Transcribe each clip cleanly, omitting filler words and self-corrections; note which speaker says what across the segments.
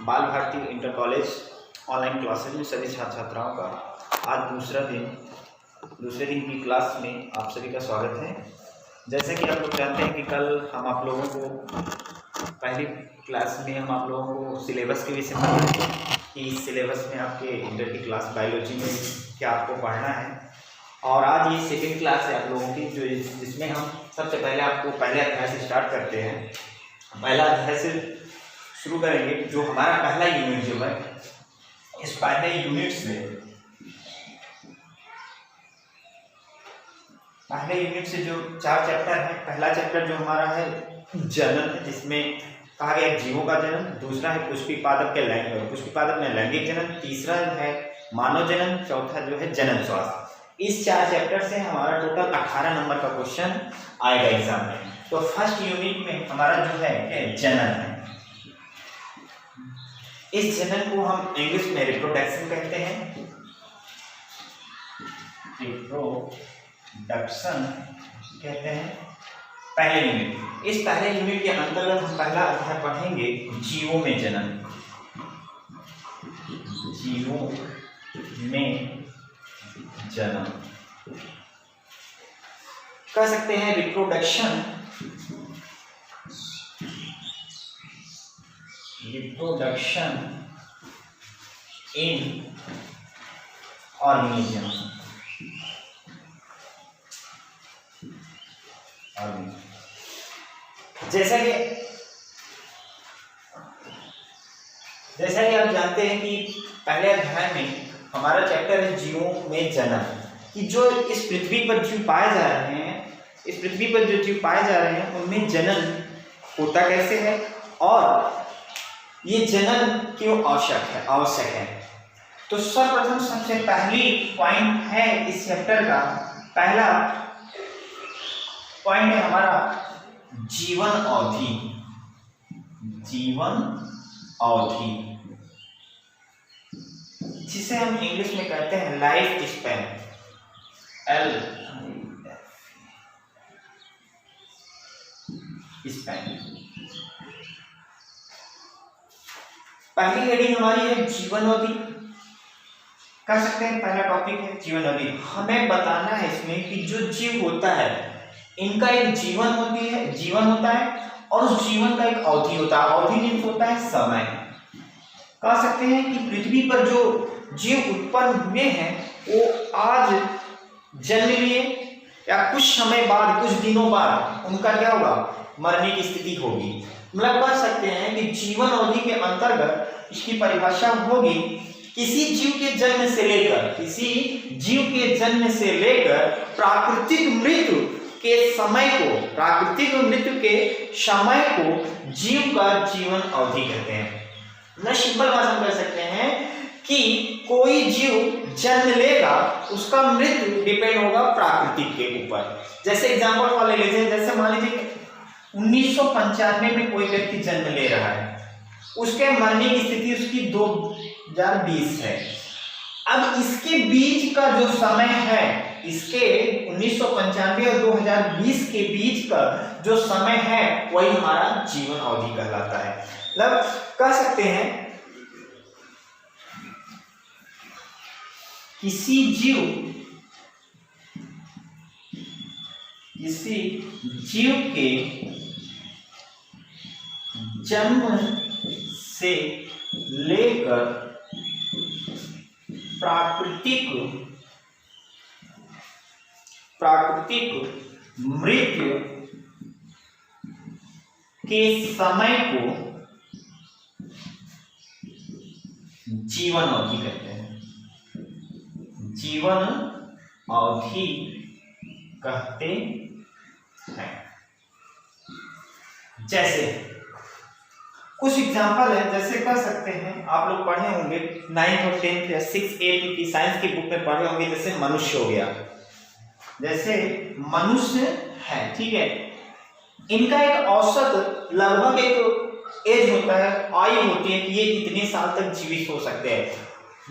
Speaker 1: बाल Bharati inter college online classes में सभी छात्र छात्राओं का आज दूसरे दिन की क्लास में आप सभी का स्वागत है। जैसे कि आप लोग जानते हैं कि कल हम आप लोगों को पहली क्लास में हम आप लोगों को सिलेबस के विषय में पढ़ाएंगे कि इस सिलेबस में आपके इंटर की क्लास बायोलॉजी में क्या आपको पढ़ना है। और आज ये सेकेंड क्लास है आप लोगों की जिसमें हम सबसे पहले आपको पहले अध्याय से स्टार्ट करते हैं। पहला अध्याय से शुरू करेंगे। जो हमारा पहला यूनिट जो है, इस पहले यूनिट से जो 4 चैप्टर है, पहला चैप्टर जो हमारा है जनन है, जिसमें कहा गया जीवों का जनन। दूसरा है पुष्पी पादप में लैंगिक जनन। तीसरा है मानव जनन। चौथा जो है जनन स्वास्थ्य। इस 4 चैप्टर से हमारा टोटल 18 नंबर का क्वेश्चन आएगा एग्जाम में। तो फर्स्ट यूनिट में हमारा जो है जनन है। इस जनन को हम इंग्लिश में रिप्रोडक्शन कहते हैं। रिप्रोडक्शन कहते हैं पहले यूनिट। इस पहले यूनिट के अंतर्गत हम पहला अध्याय पढ़ेंगे जीवों में जनन। जीवों में जनन कह सकते हैं रिप्रोडक्शन इन ऑर्गेनिज्म। जैसा कि आप जानते हैं कि पहले अध्याय में हमारा चैप्टर है जीवों में जनन, कि जो इस पृथ्वी पर जीव पाए जा रहे हैं उनमें जनन होता कैसे है और ये जनन क्यों आवश्यक है। तो सर्वप्रथम सबसे पहली पॉइंट है इस चैप्टर का, पहला पॉइंट है हमारा जीवन अवधि, जिसे हम इंग्लिश में कहते हैं लाइफ स्पैन। पहली हेडिंग हमारी है जीवन अवधि। कह सकते हैं पहला टॉपिक है जीवन अवधि। हमें बताना है इसमें कि जो जीव होता है इनका एक जीवन होता है और उस जीवन का एक अवधि होता है। अवधि मीन्स होता है समय। कह सकते हैं कि पृथ्वी पर जो जीव उत्पन्न हुए हैं वो आज जन्म लिए या कुछ समय बाद, कुछ दिनों बाद उनका क्या होगा, मरने की स्थिति होगी। मतलब कह सकते हैं कि जीवन अवधि के अंतर्गत इसकी परिभाषा होगी किसी जीव के जन्म से लेकर प्राकृतिक मृत्यु के समय को जीव का जीवन अवधि कहते हैं। मतलब सिंपल भाषा में कह सकते हैं कि कोई जीव जन्म लेगा, उसका मृत्यु डिपेंड होगा प्राकृतिक के ऊपर। जैसे एग्जांपल वाले लेते हैं, जैसे मान लीजिए 1995 में कोई व्यक्ति जन्म ले रहा है, उसके मरने की स्थिति उसकी 2020 है। अब इसके बीच का जो समय है, इसके 1995 और 2020 के बीच का जो समय है वही हमारा जीवन अवधि कहलाता है। मतलब कह सकते हैं किसी जीव के जन्म से लेकर प्राकृतिक मृत्यु के समय को जीवन अवधि कहते हैं। जीवन अवधि कहते हैं। जैसे कुछ एग्जाम्पल है, जैसे कह सकते हैं आप लोग पढ़े होंगे 9th और 10th या 6th 8th की साइंस की बुक में पढ़े होंगे। जैसे मनुष्य हो गया, जैसे मनुष्य है, ठीक है, इनका एक औसत लगभग एक एज होता है, आयु होती है कि ये इतने साल तक जीवित हो सकते हैं।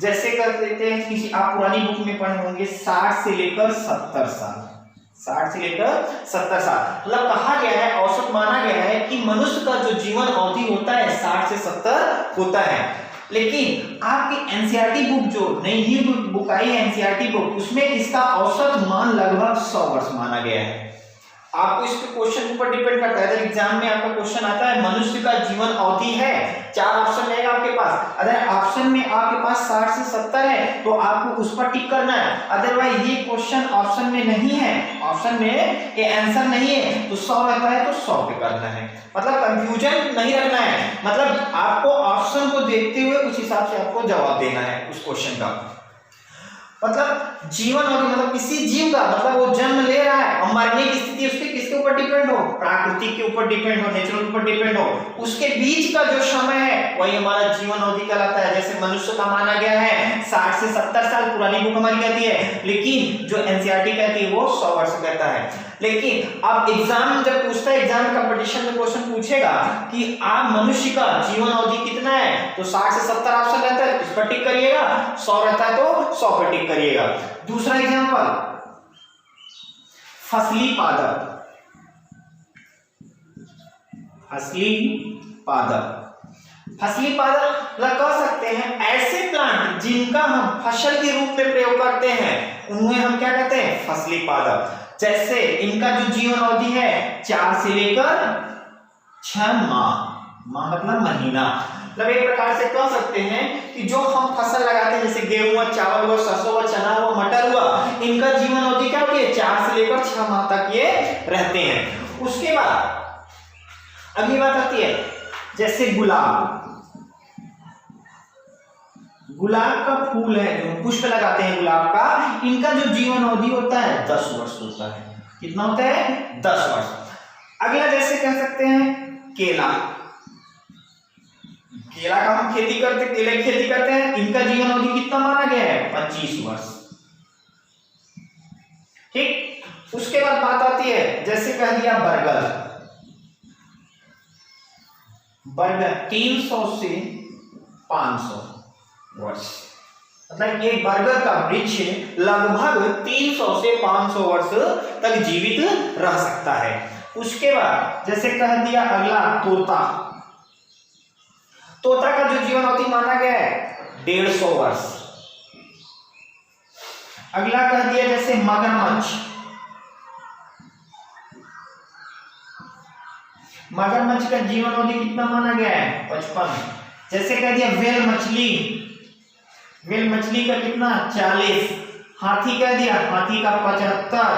Speaker 1: जैसे कर देते हैं किसी आप पुरानी बुक में पढ़े होंगे 60 से लेकर 70 साल, 60 से लेकर 70 साल। मतलब कहा गया है, औसत माना गया है कि मनुष्य का जो जीवन अवधि होता है 60 से 70 होता है। लेकिन आपकी एनसीईआरटी बुक जो नई बुक आई है एनसीईआरटी बुक, उसमें इसका औसत मान लगभग 100 वर्ष माना गया है। आपको इसके क्वेश्चन ऊपर डिपेंड करता है। अगर एग्जाम में आपका क्वेश्चन आता है मनुष्य का जीवन अवधि है, 4 ऑप्शन रहेगा आपके पास, अगर ऑप्शन में आपके पास 60 से 70 है तो आपको उस पर टिक करना है। अदरवाइज ये क्वेश्चन ऑप्शन में नहीं है, ऑप्शन में ये आंसर नहीं है तो 100 रहता है तो 100 पे करना है। मतलब कंफ्यूजन नहीं रखना है, मतलब आपको ऑप्शन को देखते हुए उस हिसाब से आपको जवाब देना है उस क्वेश्चन का। मतलब जीवन अवधि मतलब किसी जीव का, मतलब वो जन्म ले रहा है और मरने की स्थिति उसके किसके ऊपर डिपेंड हो, प्राकृतिक के ऊपर डिपेंड हो, नेचुरल के ऊपर डिपेंड हो, उसके बीच का जो समय है वही हमारा जीवन अवधि कहलाता है। जैसे मनुष्य का माना गया है 60 से 70 साल, पुरानी बुक हमारी कहती है, लेकिन जो एनसीईआरटी कहती है वो 100 वर्ष कहता है। लेकिन अब एग्जाम जब पूछता है, एग्जाम कंपटीशन में क्वेश्चन पूछेगा कि आप मनुष्य का जीवन अवधि कितना है तो 60 से 70 ऑप्शन रहता है, इस पर टिक करिएगा, 100 रहता है तो 100 पर टिक करिएगा। दूसरा एग्जांपल, फसली पादप। फसली पादप कह सकते हैं ऐसे प्लांट जिनका हम फसल के रूप में प्रयोग करते हैं उन्हें हम क्या कहते हैं, फसली पादप। जैसे इनका जो जीवन अवधि है 4 से लेकर 6 माह मतलब महीना। मतलब एक प्रकार से कह सकते हैं कि जो हम फसल लगाते हैं जैसे गेहूं हुआ, चावल हुआ, सरसों हुआ, चना हुआ, मटर हुआ, इनका जीवन अवधि क्या होती है 4 से लेकर 6 माह तक ये रहते हैं। उसके बाद अगली बात आती है जैसे गुलाब का फूल है, जो पुष्प लगाते हैं गुलाब का, इनका जो जीवन अवधि होता है 10 वर्ष होता है। कितना होता है 10 वर्ष। अगला जैसे कह सकते हैं केला का हम केले की खेती करते हैं, इनका जीवन अवधि कितना माना गया है 25 वर्ष। ठीक। उसके बाद बात आती है जैसे कह दिया बरगद 300 से 500 वर्ष। मतलब ये बरगद का वृक्ष लगभग 300 से 500 वर्ष तक जीवित रह सकता है। उसके बाद जैसे कह दिया अगला तोता का जो जीवन अवधि माना गया है 150 वर्ष। अगला कह दिया जैसे मगरमच्छ का जीवन अवधि कितना माना गया है 55। जैसे कह दिया व्हेल मछली का कितना 40। हाथी कह दिया, हाथी का 75।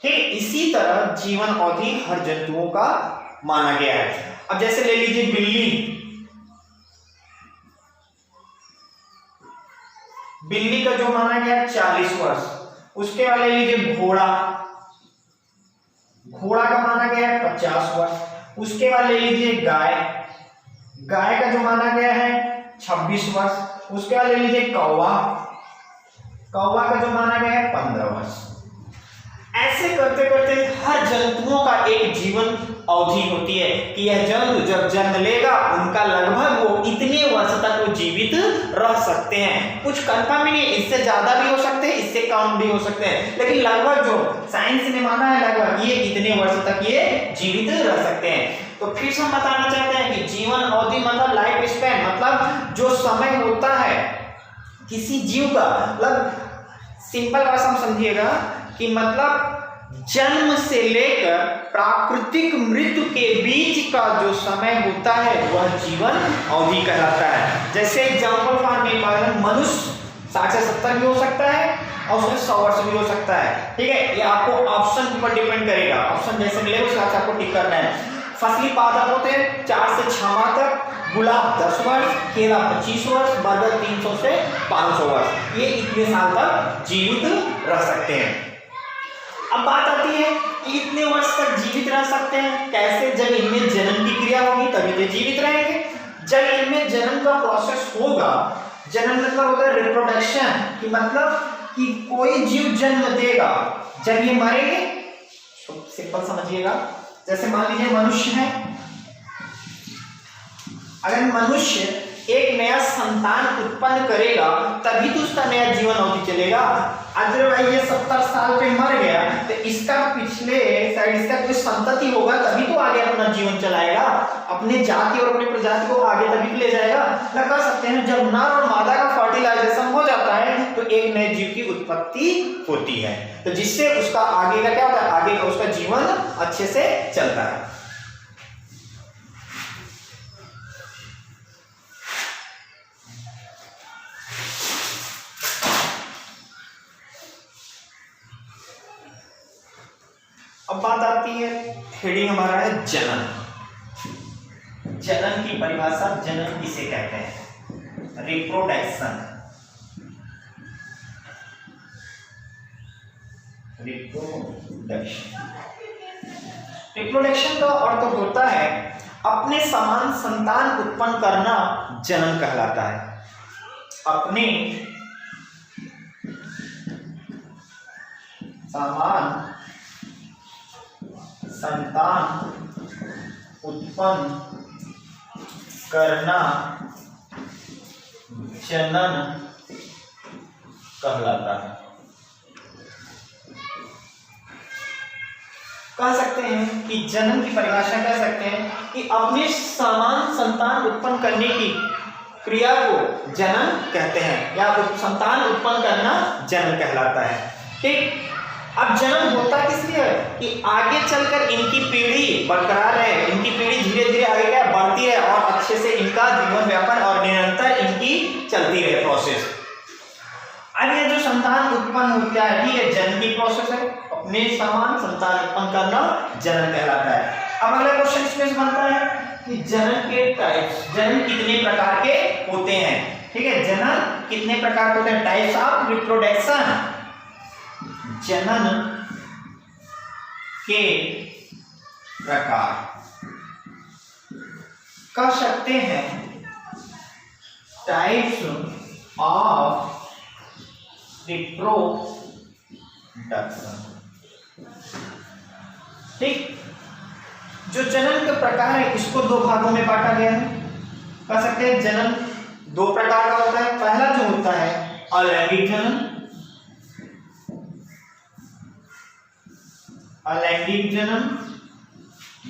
Speaker 1: ठीक। इसी तरह जीवन अवधि हर जंतुओं का माना गया है। अब जैसे ले लीजिए बिल्ली का जो माना गया 40 वर्ष। उसके बाद ले लीजिए घोड़ा का माना गया है 50 वर्ष। उसके बाद ले लीजिए गाय का जो माना गया है 26 वर्ष। उसके बाद ले लीजिए कौवा का जो माना गया है 15 वर्ष। ऐसे करते करते हर जंतुओं का एक जीवन अवधि होती है कि यह जंतु जब जन्म लेगा उनका लगभग वो इतने वर्ष तक वो जीवित रह सकते हैं। कुछ कंफर्म नहीं, इससे ज्यादा भी हो सकते हैं, इससे कम भी हो सकते हैं, लेकिन लगभग जो साइंस ने माना है लगभग ये इतने वर्ष तक ये जीवित रह सकते हैं। तो फिर से हम बताना चाहते हैं कि जीवन अवधि मतलब लाइफ स्पैन, मतलब जो समय होता है किसी जीव का, मतलब सिंपल भाषा में समझिएगा कि मतलब जन्म से लेकर प्राकृतिक मृत्यु के बीच का जो समय होता है वह जीवन अवधि कहलाता है। जैसे एग्जाम्पल फॉर मनुष्य 60 से 70 भी हो सकता है और उसमें 100 वर्ष भी हो सकता है। ठीक है, ये आपको ऑप्शन पर डिपेंड करेगा, ऑप्शन जैसे मिलेगा उसके साथ आपको टिक करना है। फसली पादप होते हैं 4 से 6 माह तक, गुलाब 10 वर्ष, केला 25 वर्ष, बरगद 300 से 500 वर्ष, ये इतने साल तक जीवित रह सकते हैं। अब बात आती है कि इतने वर्ष तक जीवित रह सकते हैं कैसे? जब इनमें जन्म की क्रिया होगी तभी तो जीवित रहेंगे। जब इनमें जन्म का प्रोसेस होगा, जन्म मतलब होता है रिप्रोडक्शन, कि मतलब कि कोई जीव जन्म देगा, जब ये मरेंगे, सिंपल समझिएगा, जैसे मान लीजिए मनुष्य है, अगर मनुष्य एक नया संतान उत्पन्न करेगा तभी तो उसका नया जीवन अवधि चलेगा। अगर भाई ये 70 साल पे मर गया तो इसका पिछले साइड इसका कोई संतति होगा तभी तो आगे अपना जीवन चलाएगा, अपने जाति और अपनी प्रजाति को आगे तभी ले जाएगा। ना कह सकते हैं जब नर और मादा का फर्टिलाइजेशन हो जाता है तो एक नए जीव की उत्पत्ति होती है, तो जिससे उसका आगे का क्या होता है, आगे का उसका जीवन अच्छे से चलता है। अब बात आती है, हेडिंग हमारा है जनन। जनन की परिभाषा, जनन किसे कहते हैं? रिप्रोडक्शन। रिप्रोडक्शन का अर्थ होता है अपने समान संतान उत्पन्न करना, जनन कहलाता है। अपने समान संतान उत्पन्न करना जनन कहलाता है। कह सकते हैं कि जनन की परिभाषा कह सकते हैं कि अपने समान संतान उत्पन्न करने की क्रिया को जनन कहते हैं, या संतान उत्पन्न करना जनन कहलाता है। ठीक, अब जन्म होता किस लिए है कि आगे चलकर इनकी पीढ़ी बरकरार रहे, इनकी पीढ़ी धीरे धीरे आगे क्या बढ़ती है और अच्छे से इनका जीवन व्यापन और निरंतर इनकी चलती रहे प्रोसेस। अब ये जो संतान उत्पन्न होता है, ठीक है, जन्म की प्रोसेस है, अपने समान संतान उत्पन्न करना जन्म कहलाता है। अब अगला क्वेश्चन इसमें बनता है कि जन्म के टाइप्स, जन्म कितने प्रकार के होते हैं? ठीक है, जन्म कितने प्रकार के होते हैं? Types of reproduction. जनन के प्रकार कह सकते हैं, टाइप्स ऑफ रिप्रोडक्शन। ठीक, जो जनन के प्रकार है इसको दो भागों में बांटा गया है। कह सकते हैं जनन दो प्रकार का होता है। पहला जो होता है अलैंगिक जनन, अलैंगिक जनन।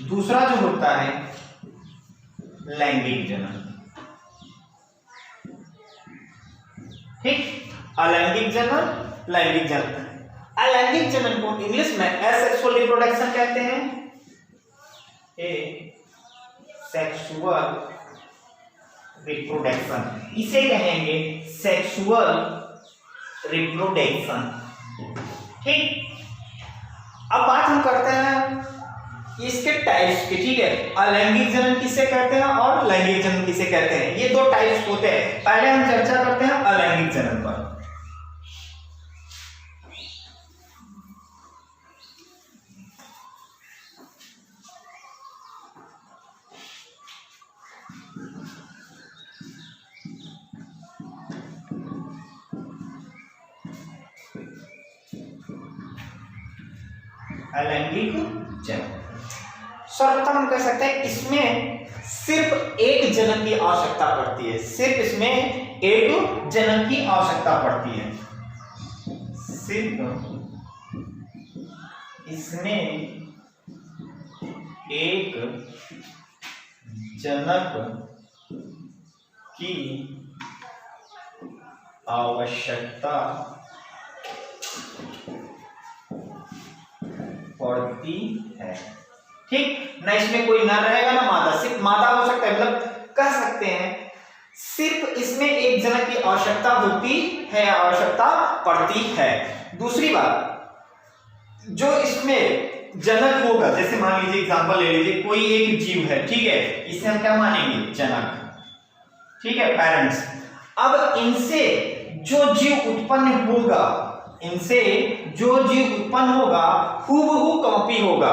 Speaker 1: दूसरा जो होता है लैंगिक जनन। ठीक, अलैंगिक जनन, लैंगिक जनन। अलैंगिक जनन को इंग्लिश में एसेक्सुअल रिप्रोडक्शन कहते हैं। सेक्सुअल रिप्रोडक्शन, इसे कहेंगे सेक्सुअल रिप्रोडक्शन। ठीक, अब बात हम करते हैं इसके टाइप्स की। ठीक है, अलैंगिक जनन किसे कहते हैं और लैंगिक जनन किसे कहते हैं, ये दो टाइप्स होते हैं। पहले हम चर्चा करते हैं अलैंगिक जनन पर। अलैंगिक जनन, सर्वप्रथम हम कह सकते हैं इसमें सिर्फ एक जनन की आवश्यकता पड़ती है। सिर्फ इसमें एक जनन की आवश्यकता पड़ती है। सिर्फ इसमें एक जनक की आवश्यकता पड़ती है। ठीक, ना इसमें कोई नर रहेगा ना मादा, सिर्फ मादा हो सकता है। मतलब कह सकते हैं सिर्फ इसमें एक जनक की आवश्यकता होती है, आवश्यकता पड़ती है। दूसरी बात, जो इसमें जनक होगा, जैसे मान लीजिए एग्जांपल ले लीजिए, कोई एक जीव है, ठीक है, इसे हम क्या मानेंगे? जनक। ठीक है, पेरेंट्स। अब इनसे जो जीव उत्पन्न होगा, इनसे जो जीव उत्पन्न होगा हूबहू कॉपी होगा।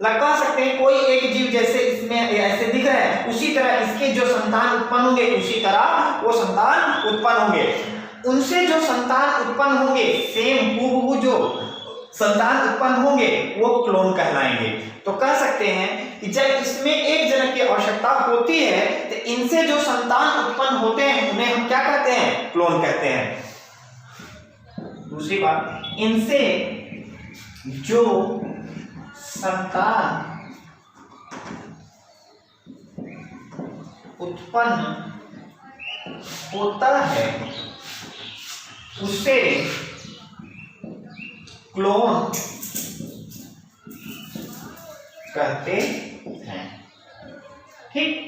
Speaker 1: लगा सकते हैं कोई एक जीव जैसे इसमें ऐसे दिख रहा है, उसी तरह इसके जो संतान उत्पन्न होंगे उसी तरह वो संतान उत्पन्न होंगे। उनसे जो संतान उत्पन्न होंगे सेम हूबहू जो संतान उत्पन्न होंगे वो क्लोन कहलाएंगे। तो कह सकते हैं कि जब इसमें एक जनक की आवश्यकता होती है तो इनसे जो संतान उत्पन्न होते हैं उन्हें हम क्या कहते हैं? क्लोन कहते हैं। दूसरी बात, इनसे जो संतान उत्पन्न होता है उसे क्लोन कहते हैं। ठीक,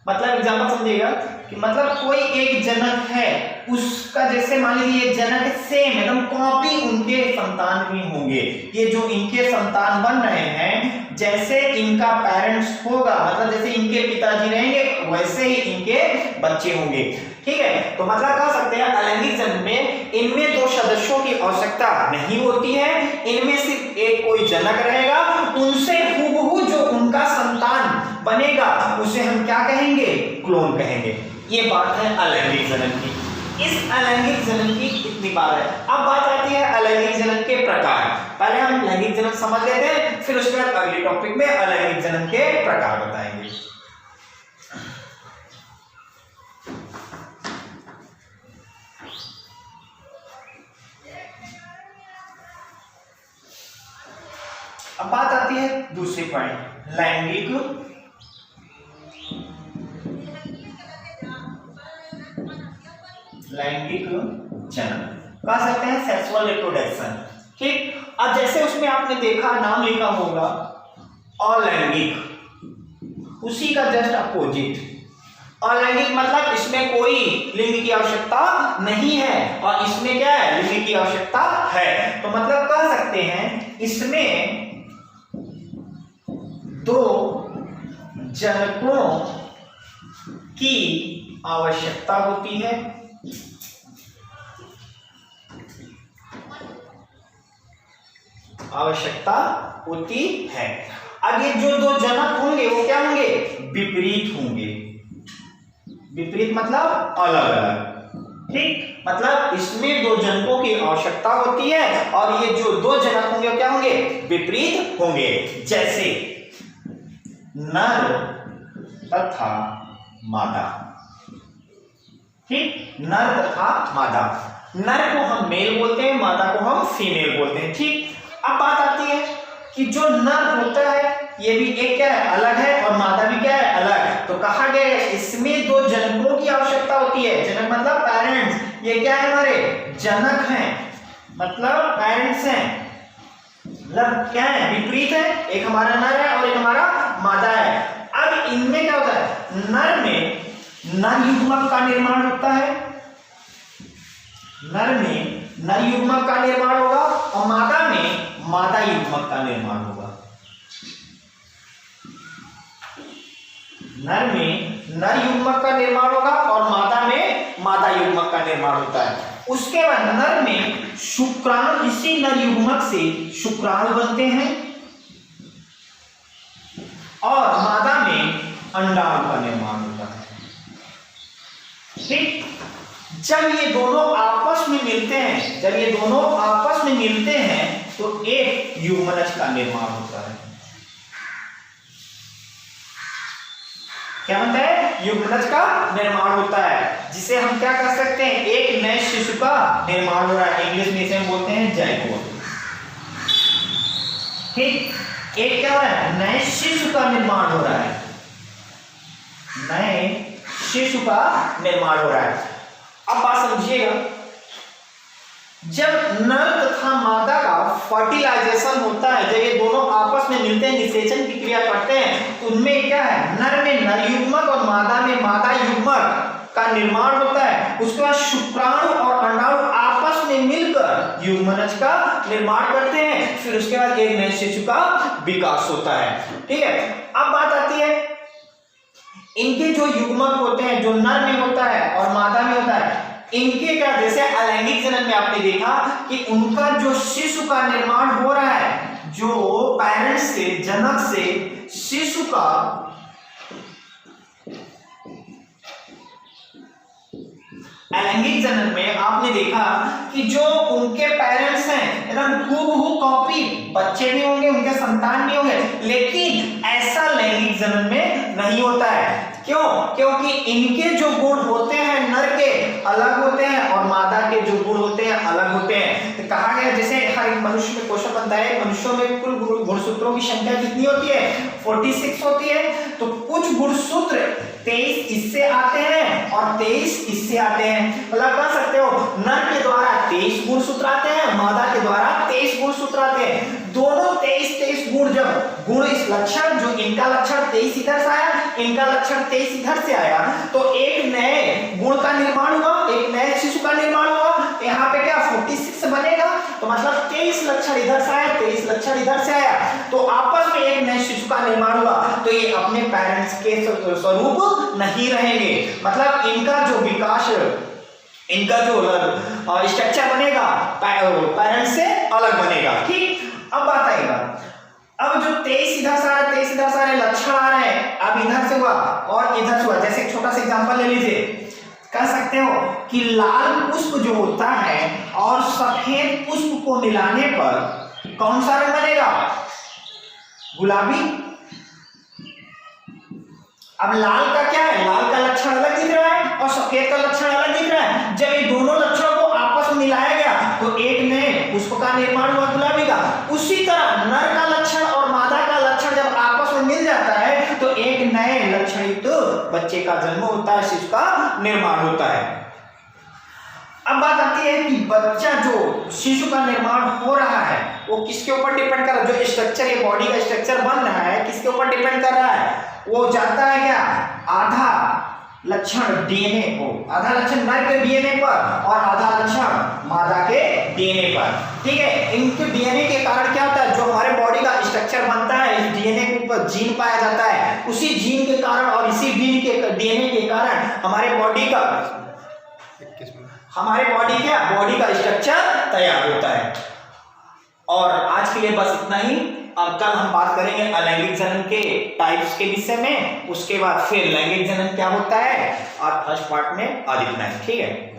Speaker 1: मतलब एग्जाम्पल समझिएगा कि मतलब कोई एक जनक है, उसका जैसे मान लीजिए जनक सेम एकदम कॉपी उनके संतान भी होंगे। ये जो इनके संतान बन रहे हैं, जैसे इनका पेरेंट्स होगा, मतलब जैसे इनके पिताजी रहेंगे वैसे ही इनके बच्चे होंगे। ठीक है, तो मतलब कह सकते हैं अलैंगिक जन्म में इनमें दो सदस्यों की आवश्यकता नहीं होती है, इनमें सिर्फ एक कोई जनक रहेगा, उनसे हूबहू जो उनका संतान बनेगा उसे हम क्या कहेंगे, क्लोन कहेंगे। ये बात है अलैंगिक जन्म की। इस अलैंगिक जन्म की कितनी बात है। अब बात आती है अलैंगिक जन्म के प्रकार। पहले हम लैंगिक जन्म समझ लेते हैं, फिर उसके बाद अगले टॉपिक में अलैंगिक जन्म के प्रकार बताएंगे। अब बात आती है दूसरी पॉइंट, लैंगिक जन्म, कह सकते हैं सेक्सुअल रिप्रोडक्शन। ठीक, अब जैसे उसमें आपने देखा नाम लिखा होगा अलैंगिक, उसी का जस्ट अपोजिट। अलैंगिक मतलब इसमें कोई लिंग की आवश्यकता नहीं है और इसमें क्या है, लिंग की आवश्यकता है। तो मतलब कह सकते हैं इसमें दो जनकों की आवश्यकता होती है, अब ये जो दो जनक होंगे वो क्या होंगे, विपरीत होंगे। विपरीत मतलब अलग अलग। ठीक, मतलब इसमें दो जनकों की आवश्यकता होती है और ये जो दो जनक होंगे वो क्या होंगे, विपरीत होंगे। जैसे नर तथा मादा। ठीक, नर तथा मादा, नर को हम मेल बोलते हैं, मादा को हम फीमेल बोलते हैं। ठीक, अब बात आती है कि जो नर होता है ये भी एक क्या है, अलग है, और मादा भी क्या है, अलग। तो कहा गया है इसमें दो जनकों की आवश्यकता होती है। जनक मतलब पेरेंट्स, ये क्या है, हमारे जनक हैं, मतलब पेरेंट्स हैं, मतलब क्या है, विपरीत है, एक हमारा नर है और एक हमारा मादा है। अब इनमें क्या होता है, नर में नर युग्मक का निर्माण होता है, नर में नर युग्मक का निर्माण होगा और मादा में मादा युग्मक का निर्माण होगा। नर में नर युग्मक का निर्माण होगा और मादा में मादा युग्मक का निर्माण होता है। उसके बाद नर में शुक्राणु, इसी नर युग्मक से शुक्राणु बनते हैं और मादा में अंडाणु का निर्माण होता है। ठीक, जब ये दोनों आपस में मिलते हैं, जब ये दोनों आपस में मिलते हैं तो एक युग्मनज का निर्माण होता है। क्या बनता है, युग्मनज का निर्माण होता है, जिसे हम क्या कर सकते हैं, एक नए शिशु का निर्माण हो रहा है। इंग्लिश में इसे बोलते हैं जाइगोट। ठीक, एक क्या है, नए शिशु का निर्माण हो रहा है, नए शिशु का निर्माण हो रहा है। अब बात समझिएगा, जब नर तथा मादा का फर्टिलाइजेशन होता है, जब ये दोनों आपस में मिलते हैं, निषेचन की क्रिया करते हैं, तो उनमें क्या है, नर में नर युग्मक और मादा में मादा युग्मक का निर्माण होता है। उसके बाद शुक्राणु और अंडाणु आपस में मिलकर युग्मनज का निर्माण करते हैं, फिर उसके बाद एक नए शिशु का विकास होता है। ठीक है, अब बात आती है इनके जो युग्मक होते हैं, जो नर में होता है और मादा में होता है, इनके क्या, जैसे अलैंगिक जन्म में आपने देखा कि उनका जो शिशु का निर्माण हो रहा है, जो पेरेंट्स से, जनक से शिशु का अलैंगिक जन्म में आपने देखा कि जो उनके पेरेंट्स हैं एकदम हूबहू कॉपी बच्चे भी होंगे, उनके संतान भी होंगे, लेकिन ऐसा लैंगिक जन्म में नहीं होता है। क्यों? क्योंकि इनके जो गुण होते हैं नर के अलग होते हैं और मादा के जो गुण होते हैं अलग होते हैं। तो कहा गया जैसे हर एक मनुष्य में क्वेश्चन बनता है, मनुष्यों में कुल गुणसूत्रों की संख्या कितनी होती है? 46 होती है। तो कुछ गुणसूत्र 23 इससे आते हैं और 23 इससे आते हैं। मतलब कह सकते हो नर के द्वारा 23 गुणसूत्र आते हैं, मादा के द्वारा 23 गुणसूत्र आते हैं। दोनों 23 गुण, जब गुण इस लक्षण, जो इनका लक्षण 23 इधर से आया, इनका लक्षण 23 इधर से आया, तो एक नए गुण का निर्माण हुआ, एक नए शिशु का निर्माण हुआ। यहाँ पे क्या 46 बनेगा, तो मतलब 23 लक्षण इधर से आया, 23 लक्षण इधर से आया, तो आपस में एक नए शिशु का निर्माण हुआ। तो ये अपने पेरेंट्स के स्वरूप नहीं रहेंगे, मतलब इनका जो विकास, इनका जो स्ट्रक्चर बनेगा पेरेंट्स से अलग बनेगा। ठीक, अब बात आएगा, अब जो 23 इधर से आ रहा है, 23 इधर से आ रहे, लक्षण आ रहे हैं, अब इधर से हुआ और इधर से हुआ। जैसे एक छोटा सा एग्जांपल ले लीजिए, कह सकते हो कि लाल पुष्प जो होता है और सफेद पुष्प को मिलाने पर कौन सा रंग बनेगा? गुलाबी। अब लाल का क्या है? लाल का लक्षण अलग दिख रहा है और सफेद का लक्षण अलग दिख रहा है। जब ये दोनों लक्षणों को आपस में मिलाया गया तो एक नए पुष्प का निर्माण हुआ, गुलाबी का। उसी तरह नर का लक्षण और मादा का लक्षण जब आपस में मिल जाता है तो एक नए लक्षणित बच्चे का जन्म होता है, शिशु का निर्माण होता है। अब बात आती है कि बच्चा, जो शिशु का निर्माण हो रहा है, वो किसके ऊपर डिपेंड कर रहा है? जो स्ट्रक्चर, ये बॉडी का स्ट्रक्चर बन रहा है, किसके ऊपर डिपेंड कर रहा है? वो जाता है क्या? आधा लक्षण डीएनए को, आधा लक्षण नर के डीएनए पर और आधा लक्षण मादा के डीएनए पर। ठीक है, इनके डीएनए के कारण क्या होता है? जो हमारे बॉडी का स्ट्रक्चर बनता है, इस डीएनए के ऊपर जीन पाया जाता है, उसी जीन के कारण और इसी जीन के डीएनए के कारण हमारे बॉडी का बॉडी का स्ट्रक्चर तैयार होता है। और आज के लिए बस इतना ही। अब कल हम बात करेंगे अलैंगिक जन्म के टाइप्स के विषय में, उसके बाद फिर लैंगिक जन्म क्या होता है, और फर्स्ट पार्ट में आज इतना ही। ठीक है।